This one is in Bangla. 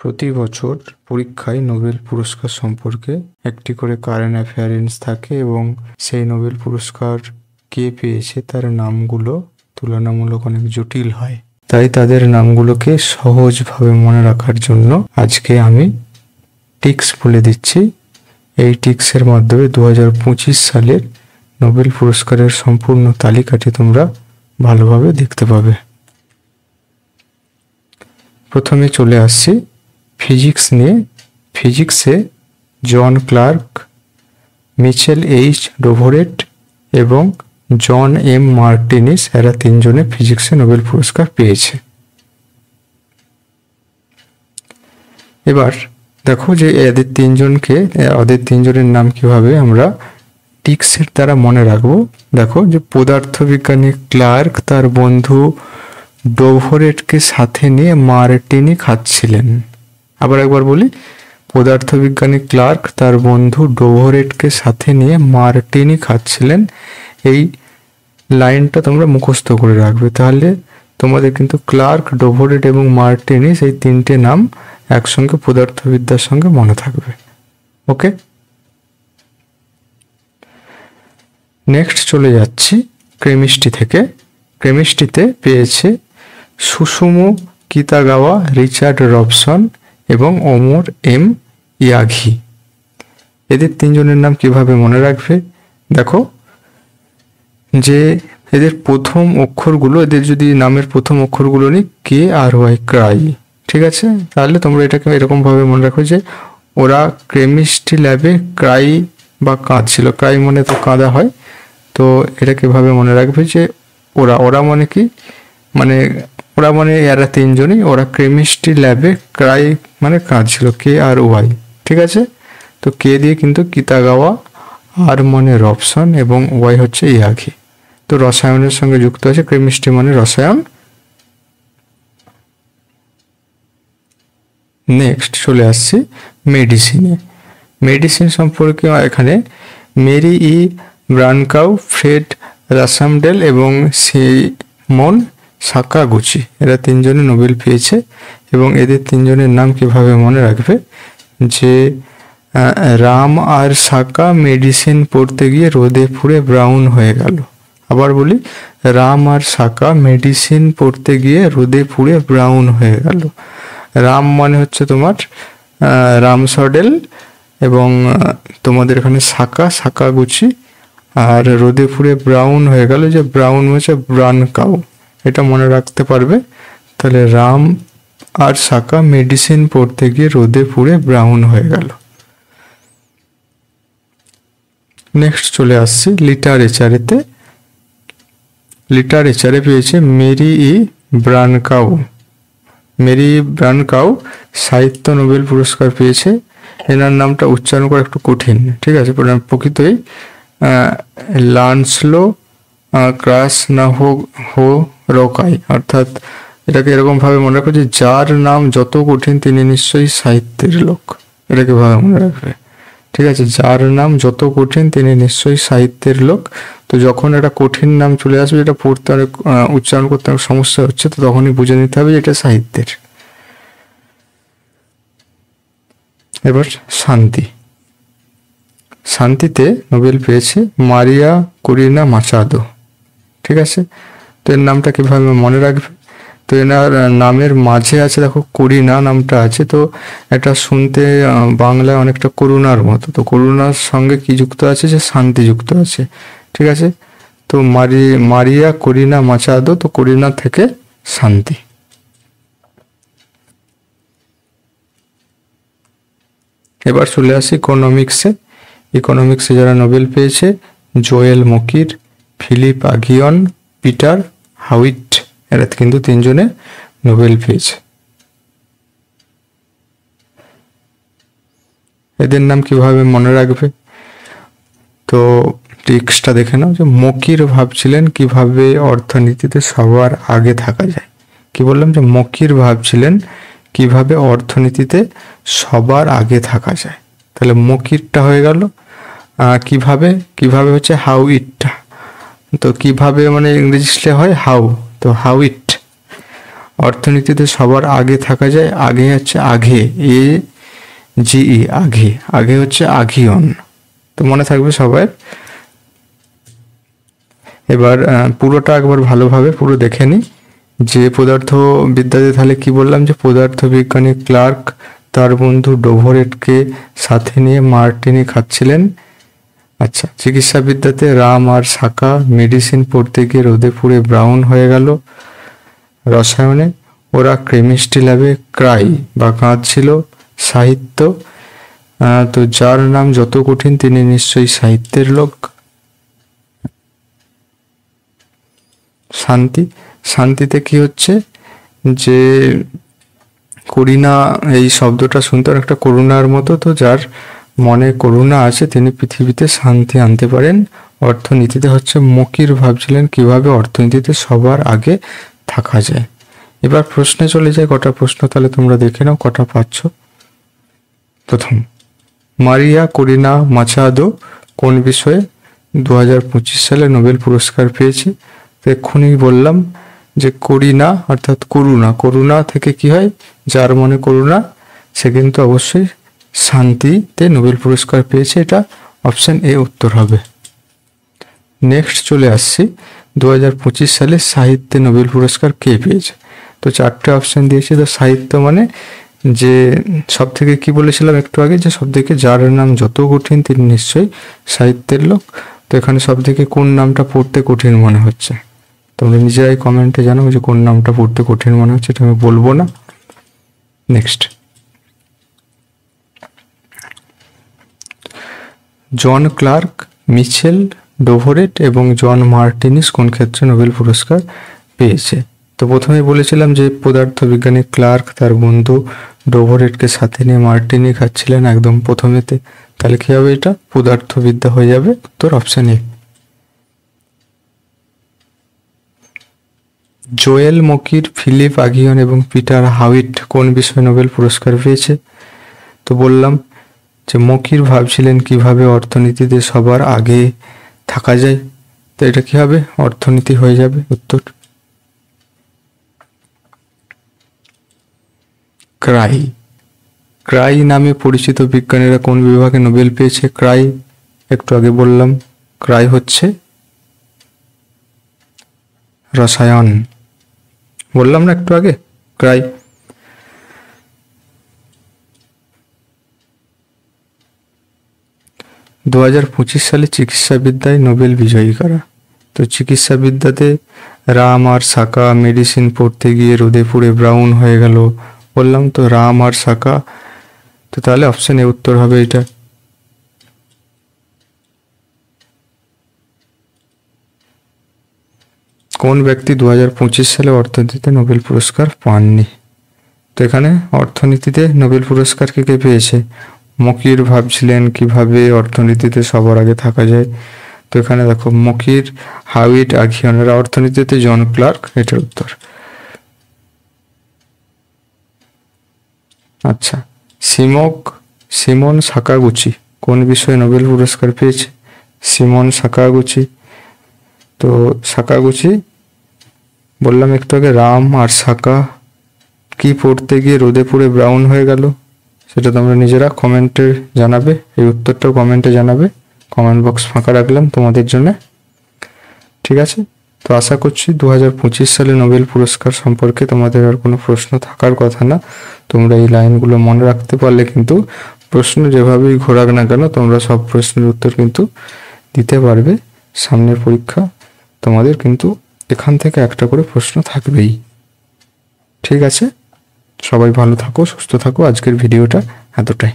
প্রতি বছর পরীক্ষায় নোবেল পুরস্কার সম্পর্কে একটি করে কারেন্ট অ্যাফেয়ারেন্স থাকে এবং সেই নোবেল পুরস্কার কে পেয়েছে তার নামগুলো তুলনামূলক অনেক জটিল হয়। তাই তাদের নামগুলোকে সহজভাবে মনে রাখার জন্য আজকে আমি টিক্স বলে দিচ্ছি। এই টিক্সের মাধ্যমে 2025 সালের নোবেল পুরস্কারের সম্পূর্ণ তালিকাটি তোমরা ভালোভাবে দেখতে পাবে। প্রথমে চলে আসছি ফিজিক্স নিয়ে। ফিজিক্সে জন ক্লার্ক, মিচেল এইচ ডোভরেট এবং জন এম মার্টিনিস এরা তিনজনে ফিজিক্সে নোবেল পুরস্কার পেয়েছে। এবার দেখো যে এদের তিনজনের নাম কিভাবে আমরা টিক্সের দ্বারা মনে রাখবো। দেখো যে পদার্থবিজ্ঞানী ক্লার্ক তার বন্ধু ডোভরেটকে সাথে নিয়ে মার্টিনি খাচ্ছিলেন। আবার একবার বলি, পদার্থবিজ্ঞানী ক্লার্ক তার বন্ধু ডোভরেটকে সাথে নিয়ে মার্টিনি খাচ্ছিলেন। এই লাইনটা তোমরা মুখস্থ করে রাখবে, তাহলে তোমাদের কিন্তু ক্লার্ক, ডোভরেট এবং মার্টিনি সেই তিনটে নাম একসঙ্গে পদার্থবিদ্যার সঙ্গে মনে থাকবে। ওকে, নেক্সট চলে যাচ্ছি কেমিস্ট্রি থেকে। কেমিস্ট্রিতে পেয়েছে সুসুমু কিতাগাওয়া, রিচার্ড রবসন এবং ওমর এম ইয়াঘি। এদের তিনজনের নাম কিভাবে মনে রাখবে? দেখো যে এদের প্রথম অক্ষরগুলো, এদের যদি নামের প্রথম অক্ষরগুলো নিই কে আর ওয়াই, ক্রাই, ঠিক আছে? তাহলে তোমরা এটাকে এরকমভাবে মনে রাখো যে ওরা কেমিস্ট্রি ল্যাবে ক্রাই বা কাঁদছিল। ক্রাই মানে তো কাঁদা হয়, তো এটা কিভাবে মনে রাখবে যে ওরা মানে কি, ওরা মানে এরা তিনজনই, ওরা কেমিস্ট্রি ল্যাবে ক্রাই মানে কাঁদছিল, কে আর ওয়াই, ঠিক আছে? তো কে দিয়ে কিন্তু কিতাগাওয়া, আর মানে রবসন এবং ওয়াই হচ্ছে ইয়াঘি। তো রসায়নের সঙ্গে যুক্ত আছে, কেমিস্ট্রি মানে রসায়ন। নেক্সট চলে আসছি মেডিসিনে। মেডিসিন সম্পর্কে এখানে মেরি ই ব্রানকাউ, ফ্রেড রাসামডেল এবং সিমন সাকাগুচি এরা তিনজনে নোবেল পেয়েছে। এবং এদের তিনজনের নাম কিভাবে মনে রাখবে যে রাম আর সাকা মেডিসিন পড়তে গিয়ে রোদে পুড়ে ব্রাউন হয়ে গেল। আবার বলি, রাম আর সাকা মেডিসিন পড়তে গিয়ে রোদে পুড়ে ব্রাউন হয়ে গেল। রাম মানে হচ্ছে তোমার রামসডেল এবং তোমাদের এখানে সাকাগুচি, আর রোদে পুড়ে ব্রাউন হয়ে গেল, যে ব্রাউন হচ্ছে ব্রানকাউ, এটা মনে রাখতে পারবে। তাহলে রাম আর সাকা মেডিসিন পড়তে গিয়ে রোদে পুড়ে ব্রাউন হয়ে গেল। নেক্সট চলে আসছি লিটারেচারেতে। লিটারেচারে পেয়েছে মেরি ই ব্রানকাউ। মেরি ব্রানকাউ সাহিত্য নোবেল পুরস্কার পেয়েছে। এনার নামটা উচ্চারণ করা একটু কঠিন, ঠিক আছে? প্রকৃতই লান্সলো ক্রাস না হো রকাই, অর্থাৎ এটাকে এরকমভাবে মনে রাখো যে যার নাম যত কঠিন তিনি নিশ্চয়ই সাহিত্যের লোক, এটাকে ভাবে মনে রাখবে, ঠিক আছে? যার নাম যত কঠিন তিনি নিশ্চয়ই সাহিত্যের লোক। তো যখন একটা কঠিন নাম চলে আসবে, যেটা পড়তে অনেক উচ্চারণ করতে অনেক সমস্যা হচ্ছে, তো তখনই বুঝে নিতে হবে যে এটা সাহিত্যের। এবার শান্তিতে নোবেল পেয়েছে মারিয়া কুরিনা মাচাদো, ঠিক আছে? তো এর নামটা কিভাবে মনে রাখবে? তো এনার নামের মাঝে আছে, দেখো কুরিনা নামটা আছে, তো এটা শুনতে বাংলায় অনেকটা করুণার মতো। তো করুণার সঙ্গে কি যুক্ত আছে? যে শান্তি যুক্ত আছে, ঠিক আছে? তো মারিয়া কুরিনা মাচাদো, তো কুরিনা থেকে শান্তি। এবার চলে আসি ইকোনমিক্সে। ইকোনমিক্সে যারা নোবেল পেয়েছে জোয়েল মকির, ফিলিপ আগিয়ন, পিটার হাউইট, এরা কিন্তু তিনজনে নোবেল পেয়েছে। এদের নাম কিভাবে মনে রাখবে? তো টেক্সটটা দেখে নাও যে মকির ভাবছিলেন কিভাবে অর্থনীতিতে সবার আগে থাকা যায়। কি বললাম? যে মকির ভাবছিলেন কিভাবে অর্থনীতিতে সবার আগে থাকা যায়। তাহলে মকিরটা হয়ে গেল। কিভাবে হচ্ছে হাউ ইটটা, তো কিভাবে মানে ইংরেজিতে হয় হাউ, তো হাউ ইট। অর্থনীতিতে সবার আগে থাকা যায়, আগে হচ্ছে আঘে, AGE, আঘে, আগে হচ্ছে আগিয়ন। তো মনে থাকবে সবাই। এবার পুরোটা একবার ভালোভাবে পুরো দেখে নিই। যে পদার্থবিদ্যাতে তাহলে কি বললাম, যে পদার্থবিজ্ঞানী ক্লার্ক তার বন্ধু ডোভরেটকে সাথে নিয়ে মার্টিনি খাচ্ছিলেন। আচ্ছা, চিকিৎসাবিদ্যাতে রাম আর সাকা মেডিসিন পড়তে গিয়ে রোদে পুড়ে ব্রাউন হয়ে গেল। রসায়নে ওরা কেমিস্ট্রি ল্যাবে ক্রাই বা কাঁদছিল। সাহিত্য, তো যার নাম যত কঠিন তিনি নিশ্চয়ই সাহিত্যের লোক। শান্তি, শান্তিতে কি হচ্ছে, যে করুণা, এই শব্দটা শুনতে একটা করুণার মতো, তো যার মনে করুণা আছে তিনি পৃথিবীতে শান্তি আনতে পারেন। অর্থনীতিতে হচ্ছে মকির ভাবছিলেন কিভাবে অর্থনীতিতে সবার আগে থাকা যায়। এবার প্রশ্নে চলে যায়, কটা প্রশ্ন তাহলে তোমরা দেখে নাও কটা পাচ্ছ। প্রথম, মারিয়া করিনা মাচাদো কোন বিষয়ে 2025 সালে নোবেল পুরস্কার পেয়েছে? তো এক্ষুনি বললাম যে করিনা অর্থাৎ করুণা, করুণা থেকে কি হয়, যার মনে করুণা সে কিন্তু অবশ্যই শান্তিতে নোবেল পুরস্কার পেয়েছে। এটা অপশন এ উত্তর হবে। নেক্সট চলে আসছি, 2025 সালে সাহিত্যে নোবেল পুরস্কার কে পেয়েছে? তো 4টে অপশন দিয়েছি। তো সাহিত্য মানে যে সব থেকে কি বলেছিলাম একটু আগে, যে সব থেকে যার নাম যত কঠিন তিনি নিশ্চয়ই সাহিত্যের লোক। তো এখানে সব থেকে কোন নামটা পড়তে কঠিন মনে হচ্ছে তোমরা নিজেরাই কমেন্টে জানাও, যে কোন নামটা পড়তে কঠিন মনে হচ্ছে, এটা আমি বলবো না। নেক্সট, জন ক্লার্ক, মিচেল ডোভরেট এবং জন মার্টিনিস কোন ক্ষেত্রে নোবেল পুরস্কার পেয়েছে? তো প্রথমে বলেছিলাম যে পদার্থবিজ্ঞানী ক্লার্ক তার বন্ধু ডোভরেটকে সাথে নিয়ে মার্টিনি খাচ্ছিলেন একদম প্রথমেতে। তাহলে কি হবে, এটা পদার্থবিদ্যা হয়ে যাবে, উত্তর অপশন এ। জোয়েল মকির, ফিলিপ আগিয়ন এবং পিটার হাউইট কোন বিষয়ে নোবেল পুরস্কার পেয়েছে? তো বললাম যে মকির ভাবছিলেন কিভাবে অর্থনীতিতে সবার আগে থাকা যায়। তো এটা কি হবে, অর্থনীতি হয়ে যাবে উত্তর। ক্রাই, ক্রাই নামে পরিচিত বিজ্ঞানীরা কোন বিভাগে নোবেল পেয়েছে? ক্রাই একটু আগে বললাম, ক্রাই হচ্ছে রসায়ন, বললাম না একটু আগে, ক্রাই। দু 2025 সালে চিকিৎসাবিদ্যায় নোবেল বিজয়ী কারা? তো চিকিৎসাবিদ্যাতে রাম আর সাকা মেডিসিন পড়তে গিয়ে রোদে পুড়ে ব্রাউন হয়ে গেল, বললাম তো রাম আর সাকা। তো তাহলে অপশন এ উত্তর হবে এটা। কোন ব্যক্তি 2025 সালে অর্থনীতিতে নোবেল পুরস্কার পাননি? তো এখানে অর্থনীতিতে নোবেল পুরস্কার কে কে পেয়েছে? মকির ভাবছিলেন কিভাবে অর্থনীতিতে সবার আগে থাকা যায়। তো এখানে দেখো মকির, হাউইট, আগিয়ন, এরা অর্থনীতিতে, জন ক্লার্ক এটার উত্তর। আচ্ছা, সিমন সাকাগুচি কোন বিষয়ে নোবেল পুরস্কার পেয়েছে? সিমন সাকাগুচি, তো সাকাগুচি বললাম একটু আগে রাম আর সাকা কি পড়তে গিয়ে রোদে পুড়ে ব্রাউন হয়ে গেল, সেটা তোমরা নিজেরা কমেন্টে জানাবে, এই উত্তরটাও কমেন্টে জানাবে। কমেন্ট বক্স ফাঁকা রাখলাম তোমাদের জন্য, ঠিক আছে? তো আশা করছি 2025 সালে নোবেল পুরস্কার সম্পর্কে তোমাদের আর কোনো প্রশ্ন থাকার কথা না। তোমরা এই লাইনগুলো মনে রাখতে পারলে কিন্তু প্রশ্ন যেভাবেই ঘোরাক না কেন তোমরা সব প্রশ্নের উত্তর কিন্তু দিতে পারবে। সামনের পরীক্ষা তোমাদের কিন্তু এখান থেকে একটা করে প্রশ্ন থাকবেই, ঠিক আছে? সবাই ভালো থাকো, সুস্থ থাকো। আজকের ভিডিওটা এতটাই।